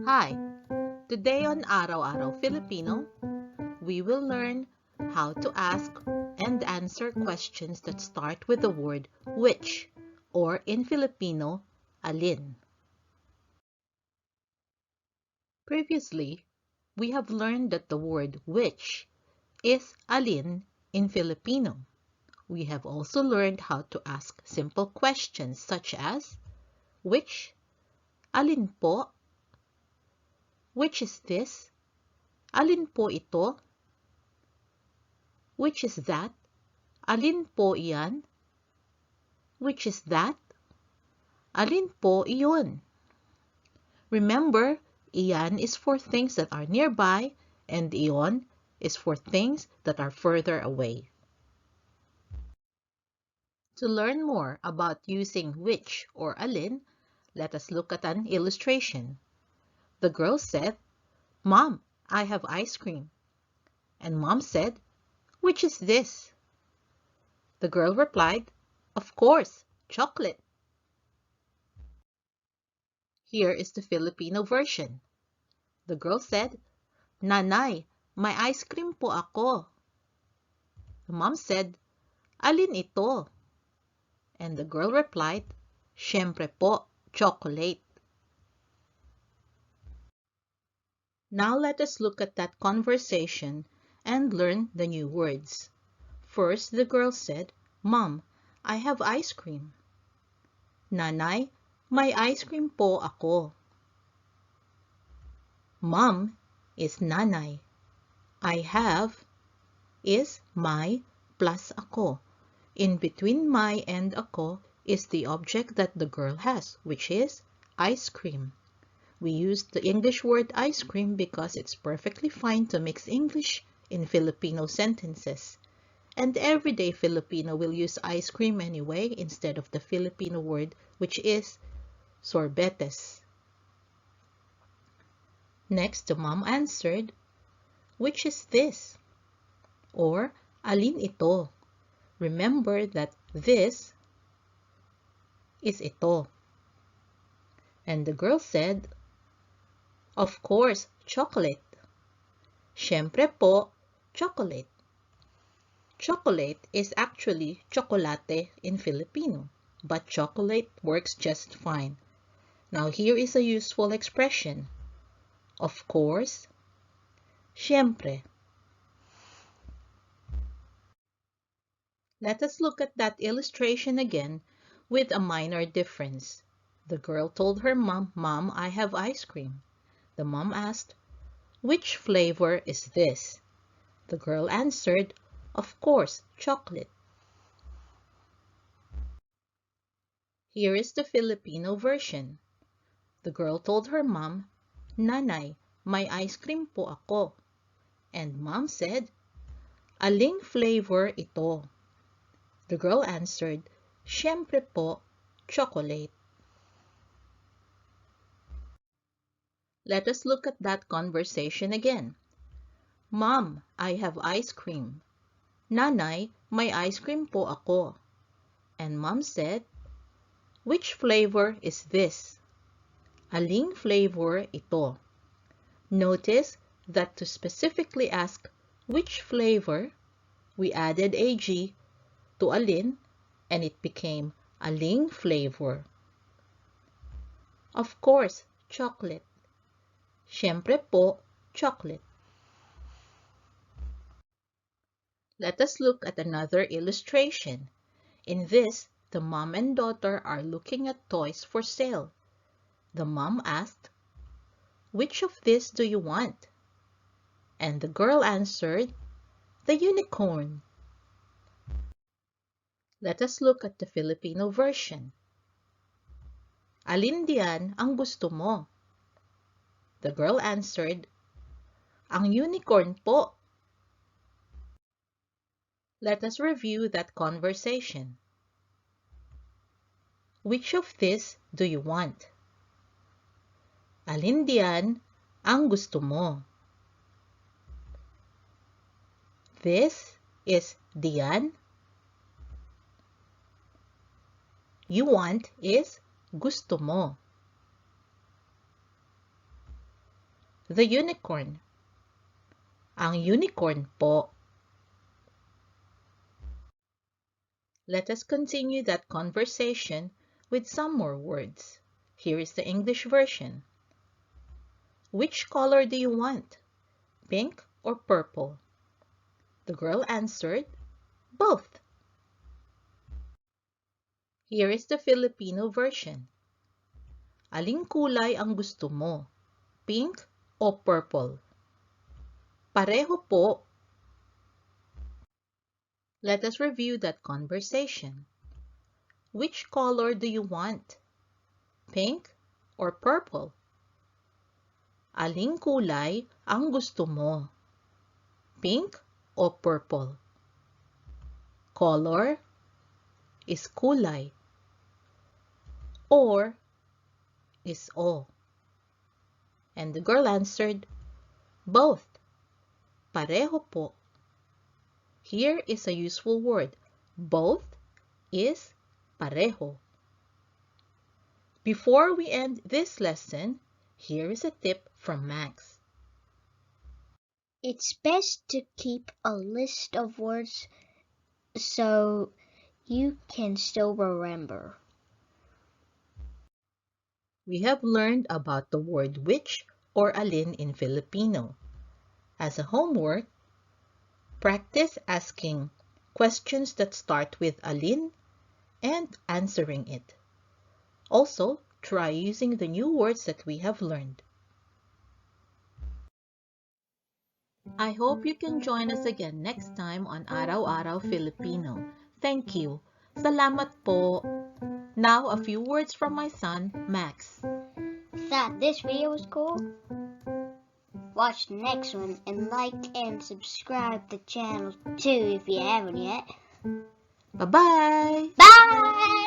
Hi! Today on Araw-Araw Filipino, we will learn how to ask and answer questions that start with the word which, or in Filipino, alin. Previously, we have learned that the word which is alin in Filipino. We have also learned how to ask simple questions such as which, alin po, which is this, alin po ito, which is that, alin po iyan, which is that, alin po iyon. Remember, iyan is for things that are nearby and iyon is for things that are further away. To learn more about using which or alin, let us look at an illustration. The girl said, "Mom, I have ice cream." And Mom said, "Which is this?" The girl replied, "Of course, chocolate." Here is the Filipino version. The girl said, "Nanay, may ice cream po ako." The mom said, "Alin ito?" And the girl replied, "Siyempre po, chocolate." Now let us look at that conversation and learn the new words. First, the girl said, "Mom, I have ice cream." "Nanay, may ice cream po ako." Mom is nanay. I have is my plus ako. In between my and ako is the object that the girl has, which is ice cream. We use the English word ice cream because it's perfectly fine to mix English in Filipino sentences. And everyday Filipino will use ice cream anyway instead of the Filipino word, which is sorbetes. Next, the mom answered, "Which is this?" Or, "Alin ito?" Remember that this is ito. And the girl said, "Of course, chocolate." Siyempre po, chocolate. Chocolate is actually chocolate in Filipino, but chocolate works just fine. Now here is a useful expression. Of course, siyempre. Let us look at that illustration again with a minor difference. The girl told her mom, "Mom, I have ice cream." The mom asked, "Which flavor is this?" The girl answered, "Of course, chocolate." Here is the Filipino version. The girl told her mom, "Nanay, may ice cream po ako." And mom said, "Aling flavor ito?" The girl answered, "Siyempre po, chocolate." Let us look at that conversation again. "Mom, I have ice cream." "Nanay, may ice cream po ako." And mom said, "Which flavor is this?" Aling flavor ito? Notice that to specifically ask which flavor, we added ag to alin and it became aling flavor. Of course, chocolate. Siyempre po, chocolate. Let us look at another illustration. In this, the mom and daughter are looking at toys for sale. The mom asked, "Which of these do you want?" And the girl answered, "The unicorn." Let us look at the Filipino version. "Alin diyan ang gusto mo?" The girl answered, "Ang unicorn po." Let us review that conversation. Which of these do you want? Alin diyan ang gusto mo? This is diyan. You want is gusto mo. The unicorn. Ang unicorn po. Let us continue that conversation with some more words. Here is the English version. Which color do you want? Pink or purple? The girl answered, both. Here is the Filipino version. Aling kulay ang gusto mo? Pink o purple? Pareho po. Let us review that conversation. Which color do you want? Pink or purple? Aling kulay ang gusto mo? Pink o purple? Color is kulay. Or is o. And the girl answered, both. Pareho po. Here is a useful word. Both is pareho. Before we end this lesson, here is a tip from Max. It's best to keep a list of words so you can still remember. We have learned about the word which or alin in Filipino. As a homework, practice asking questions that start with alin and answering it. Also, try using the new words that we have learned. I hope you can join us again next time on Araw-Araw Filipino. Thank you. Salamat po. Now, a few words from my son, Max. Thought this video was cool? Watch the next one and like and subscribe the channel too if you haven't yet. Bye-bye! Bye!